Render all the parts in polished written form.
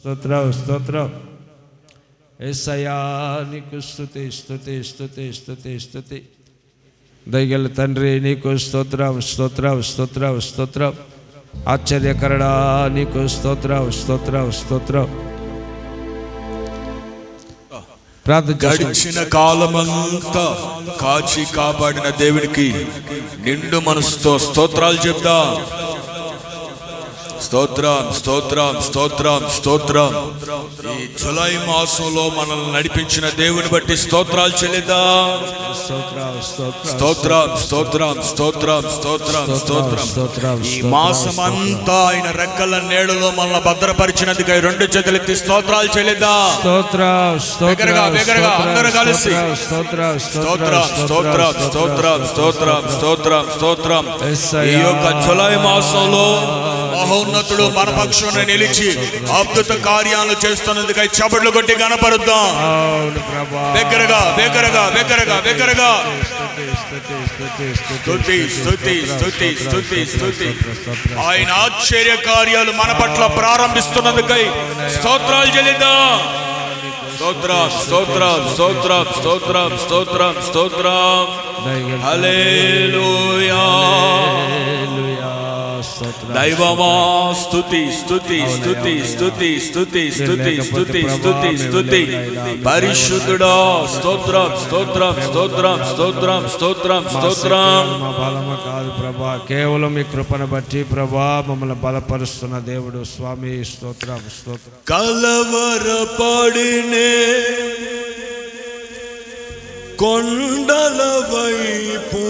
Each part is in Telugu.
స్తోత్రం స్తోత్రం. యేసయ్యా నీకు స్తుతి స్తుతి స్తుతి స్తుతి స్తుతి. దయగల తండ్రి నీకు స్తోత్రం స్తోత్రం స్తోత్రం స్తోత్రం. ఆశ్చర్యకరుడా నీకు స్తోత్రం స్తోత్రం స్తోత్రం. గడిచిన కాలమంతా కాచి కాపాడిన దేవునికి నిండు మనసుతో స్తోత్రాలు చెప్దాం. స్తోత్రం స్తోత్రం స్తోత్రం స్తోత్రం. ఈ జులై మాసంలో మనల్ని నడిపించిన దేవుని బట్టి స్తోత్రాలు చెల్లిద్దాం. స్తోత్రం స్తోత్రం స్తోత్రం స్తోత్రం స్తోత్రం. ఈ మాసం అంతా ఆయన రెక్కల నీడలో మనల్ని భద్రపరిచినందుకై రెండు చేతులెత్తి స్తోత్రాలు చెల్లిద్దాం. అందరూ కలిసి స్తోత్రం స్తోత్రం స్తోత్రం స్తోత్రం స్తోత్రం స్తోత్రం. ఈ యొక్క జులై మాసంలో మహోన్నతుడు మన పక్షాన నిలిచి అద్భుత కార్యాలు చేస్తున్నందుకై చప్పట్లు కొట్టి కనపరుద్దాం. దగ్గరగా దగ్గరగా దగ్గరగా దగ్గరగా. స్తుతి స్తుతి స్తుతి స్తుతి స్తుతి. ఆయన ఆశ్చర్య కార్యాలు మన పట్ల ప్రారంభిస్తున్నందుకై స్తోత్రాలు చెల్లిద్దాం. స్తోత్రం స్తోత్రం స్తోత్రం స్తోత్రం స్తోత్రం స్తోత్రం. హల్లెలూయా. దైవమా స్తుతి స్తుతి స్తుతి స్తుతి స్తుతి స్తుతి స్తుతి స్తుతి స్తుతి. పరిశుద్ధుడా స్తోత్రం స్తోత్రం స్తోత్రం స్తోత్రం స్తోత్రం స్తోత్రం. మా బలము కాదు ప్రభా, కేవలం మీ కృపను బట్టి ప్రభా మమ్మల్ని బలపరుస్తున్న దేవుడు స్వామి. స్తోత్రం స్తోత్రం. కలవరపడినే కొండల వైపు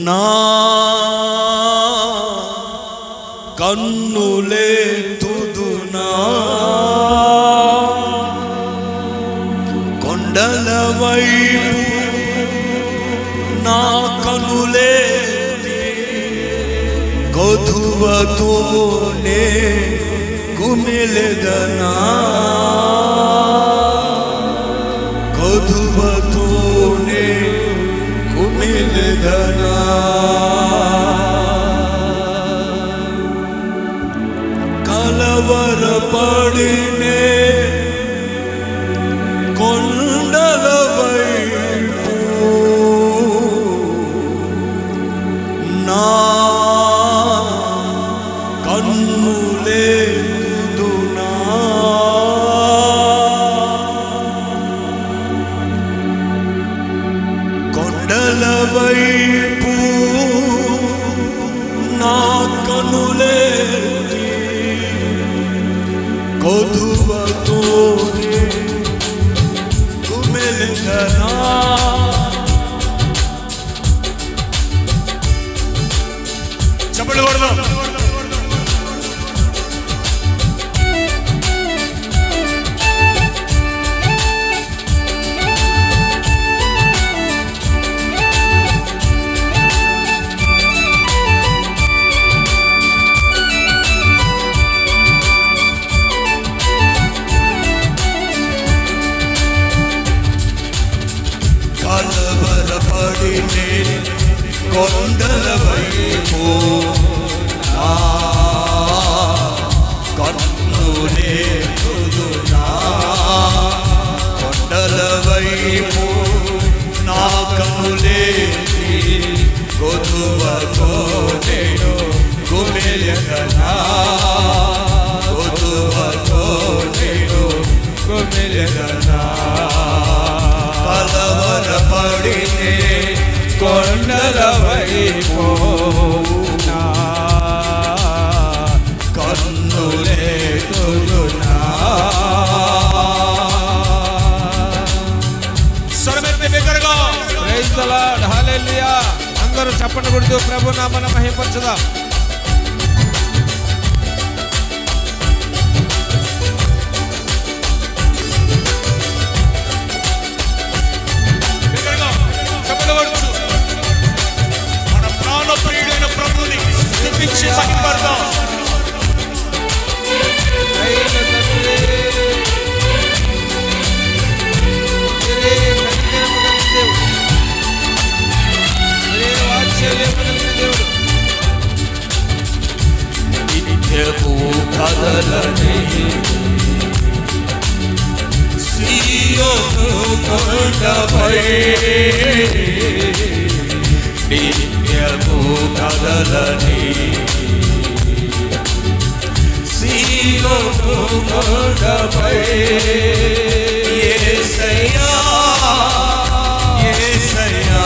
నా కన్నులెత్తుదునా, కొండల వైపు నా కన్నులెత్తి కొదువతోనే కుమిలెదనా, కొదువతోనే కుమిలెదనా. కలవరపడినే కొండల వైపు నా కన్నులెత్తుదునా, కొండల వైపు నా కన్నులెత్తి కొదువతోనే కుమిలెదనా. చప్పట్లు కొడదాం. కలవరపడినే కొండల వైపు నా కన్నులెత్తుదునా, కొండల వైపు నా కన్నులెత్తి కొదువతోనే కుమిలెదనా, కొదువతోనే కుమిలెదనా. కలవరపడినే కొండల వైపు నా కన్నులెత్తుదునా. స్వరమెత్తి బిగ్గరగా ప్రైజ్ ది లార్డ్. హల్లెలూయా. అందరూ చప్పట్లు కొడుతూ ప్రభు నామమున మహిమపరచుదాం. మన ప్రాణ ప్రియుడైన ప్రభుని స్తుతించి మహిమపడదాం. కదలని సీయోను కొండపై నిత్యము కదలని సీయోను కొండపై యేసయ్యా యేసయ్యా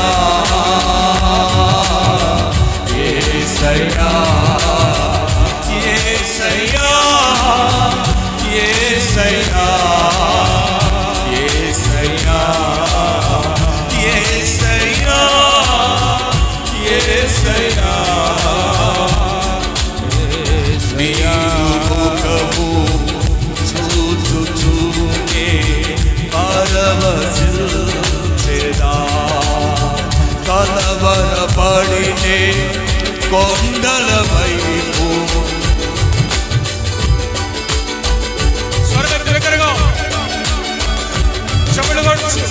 యేసయ్యా యేసయ్యా యేసయ్యా యేసయ్యా యేసయ్యా యేసయ్యా నీముఖము చూచుచూనే పరవశించెదా కలవరపడినే కొండల వైపు స్వరం దగ్గరగా చెవులు కొడుచు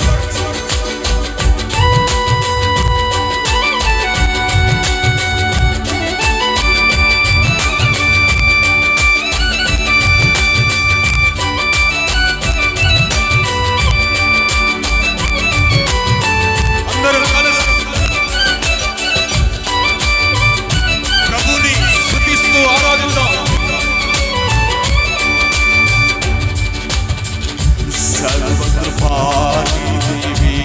అందరూ కలిసి ప్రభుని స్తుతిస్తూ ఆరాధిద్దాం. సర్వకృపానిధివి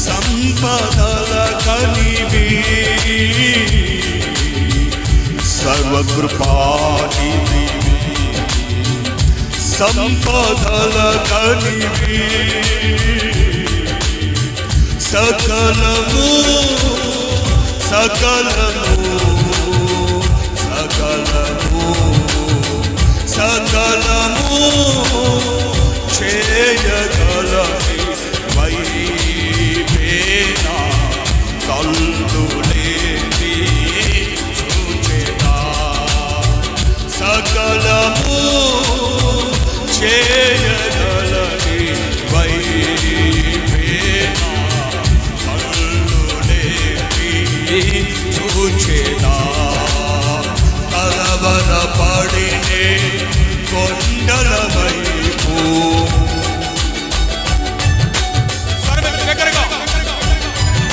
సంపదల కనివి సర్వకృపానిధివి సంపదల కనివి సకలము సకలము సకలము సకలము చేయగలని వైపేనా కల్లులేని చూచెదా సకలము చేయగలని వైపేనా చూచేదా కలవరపడినే కొండల వైపు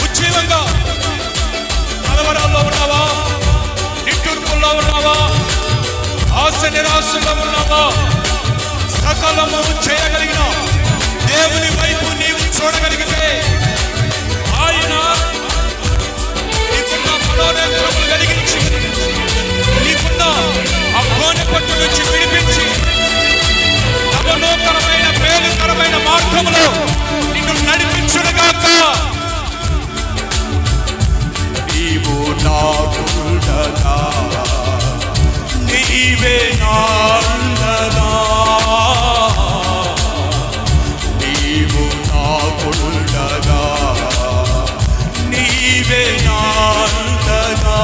ఉజ్జీవంగా కలవరాల్లో ఉన్నావా, నిట్టూర్పుల్లో ఉన్నావా, ఆశ నిరాశలో ఉన్నావా, సకలము చేయగలిగిన దేవుని వైపు నీవు చూడగలిగితే ఆయన నీకున్న మనోనేత్రములు కలిగించి నీకున్న ఆ కోనె పట్టు నుంచి విడిపించి నవనూతనమైన మేలుకరమైన మార్గములో నిన్ను నడిపించునుగాక. నీవు నాకుండగా నీవే నాండగా నీవు నాకుండగా నీవే నాండగా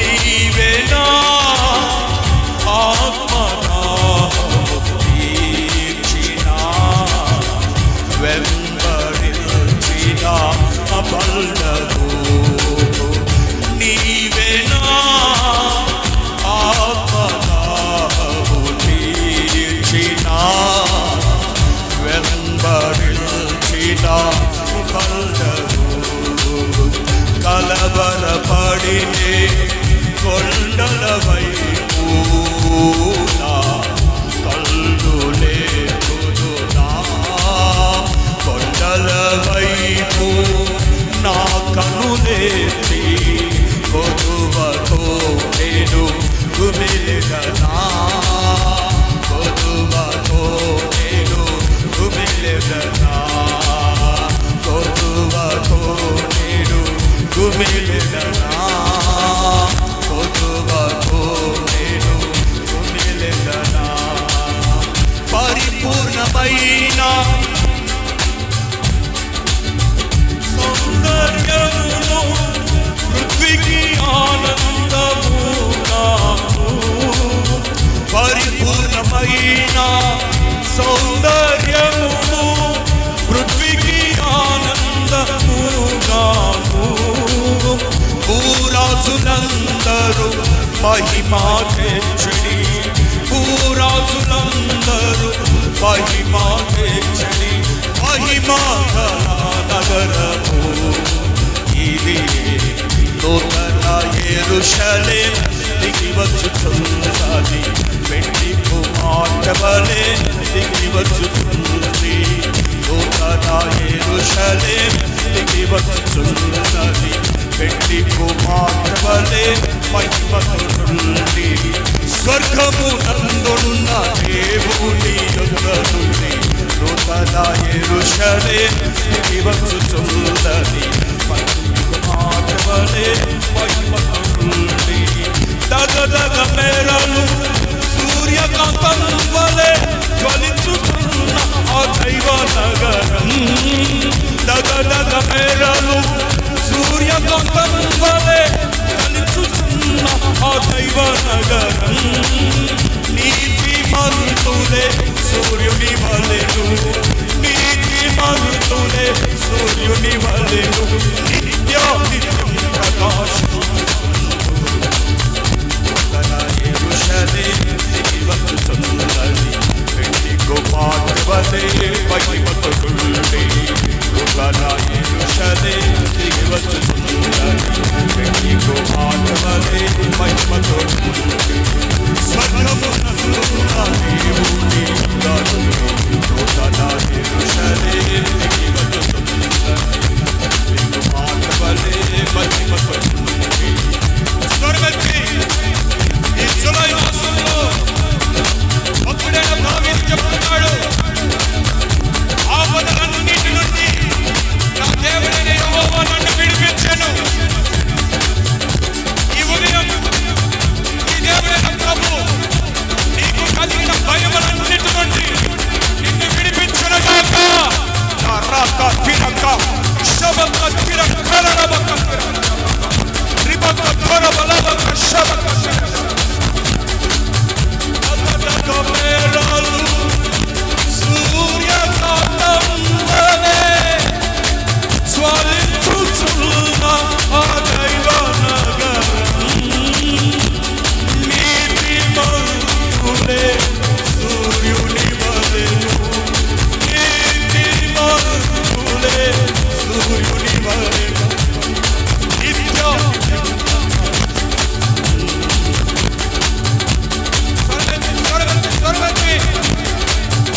నీవే నా ఆత్మనా తీర్చిన వెంబడించిన బల్లదు నీవే నా ఆత్మనా తీర్చిన వెంబడించిన బల్లదు కలవరపడినే కొండల వైపు నా కల్లులే నా కొండల వైపు నా కనులేసి కొదువతో నేను కుమిలిగనా కొదువతో నేను కుమిలిగనా కొదువతో నేను కుమిలిగనా కొదువ మహిమా తెచ్చడి, భూరాజులందరూ మహిమా తెచ్చడి, మహిమా గల నగరము ఇది, నూతన యెరూషలేము దిగి వచ్చుచున్నది, వెండి కుమార్తె వలె దిగి వచ్చుచున్నది, నూతన యెరూషలేము దిగి వచ్చుచున్నది, వెండి కుమార్తె వలె మహిమతో నుండి, స్వర్గమునందున్న దేవుని యొద్ద నుండి, నూతన యెరూషలేము దిగి వచ్చుచున్నది, వెండి కుమార్తె వలె మహిమతో నుండి, దగదగ మేరలు సూర్యకాంతం వలె జ్వలించుచున్న ఆ దైవ నగరం, దగదగ మేరలు సూర్యకాంతం వలె జ్వలించుచున్న ఆ దైవ నగరం, నీతిమంతులే సూర్యుని వలెను, నీతిమంతులే సూర్యుని వలెను, నిత్యం ప్రకాశం, యెరూషలేము వచ్చుచున్నది, వెండి కుమార్తె వలె మహిమతో నుండి, నూతన యెరూషలేము దిగి వచ్చుచున్నది, వెండి కుమార్తె వలె మహిమతో నుండి, స్వర్గమునందున్న దేవుని యొద్ద నుండి, నూతన యెరూషలేము దిగి వచ్చుచున్నది, వెండి కుమార్తె వలె మహిమతో నుండి. స్వర్గతి ఈ జూలై మాసంలో భక్తుడైన దావీదు చెప్తున్నాడు, ఆపదలన్నిటి నుండి నా దేవుడైన యెహోవా నన్ను విడిపించెను. ఈ ఉదయం ఈ దేవుడైన ప్రభువు నీకు కలిగిన భయములన్నిటి నుండి నిన్ను విడిపించునుగాక. రాక తిరక శబక తిరక రబక రిబక తరబలబక శబక మేరలు సూర్యకాంతం వలె జ్వలించుచున్న ఆ దైవ నగరం, నీతిమంతులే సూర్యుని వలెను, నీతిమంతులే సూర్యుని వలెను, నిత్యం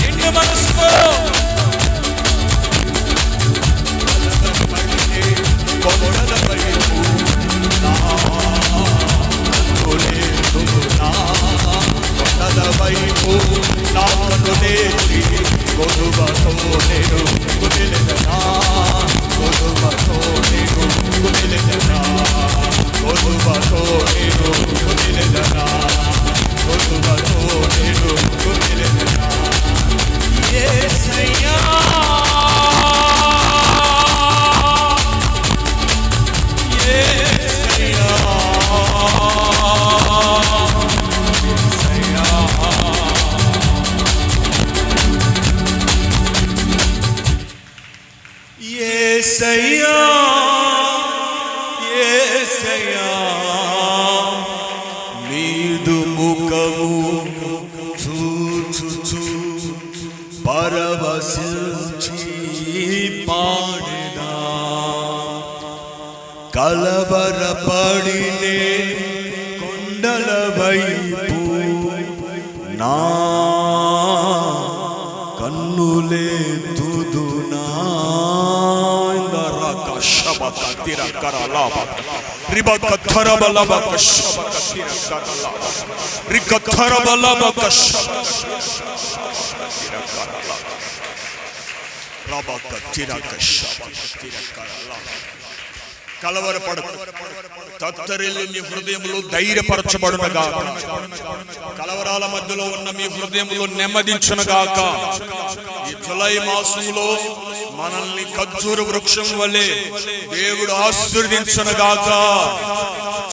నిన్ను మనసుకో కొండల వైపు నా కన్నులేను, కొండల వైపు నా కన్నులేచి గొడువతో నేను కుమిలెదనా, గొడువతో నేను కుమిలెదనా, గొడువతో నేను కుమిలెదనా, గొడువతో నేను కుమిలెదనా. యేసయ్యా యేసయ్యా యేసయ్యా యేసయ్యా నీదు ముఖము చూచుచు పరవశించి పాడెదా, కలవరపడినే కొండల వైపు నా కన్నులెత్తుదునా. కలవరపడకు, తత్తరిల్లి నీ హృదయములు ధైర్యపరచబడునుగాక, కలవరాల మధ్యలో ఉన్న మీ హృదయములు నెమ్మదించునుగాక. ఈ జూలై మాసంలో మనల్ని ఖర్జూర వృక్షం వలె దేవుడు ఆశీర్వదించునుగాక.